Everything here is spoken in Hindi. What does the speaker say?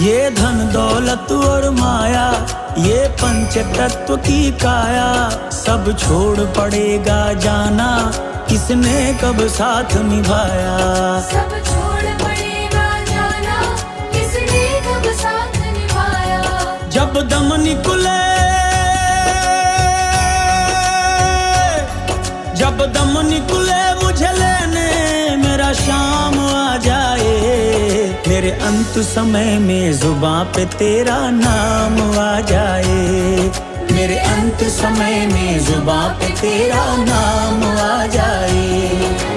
ये धन दौलत और माया, ये पंच तत्व की काया, सब छोड़ पड़ेगा जाना, किसने कब साथ निभाया। सब छोड़ पड़ेगा जाना, किसने कब साथ निभाया। जब दम निकले, जब दम निकले मुझे लेने, मेरा शाम आ जाए, मेरे अंत समय में जुबां पे तेरा नाम आ जाए, मेरे अंत समय में जुबां पे तेरा नाम आ जाए।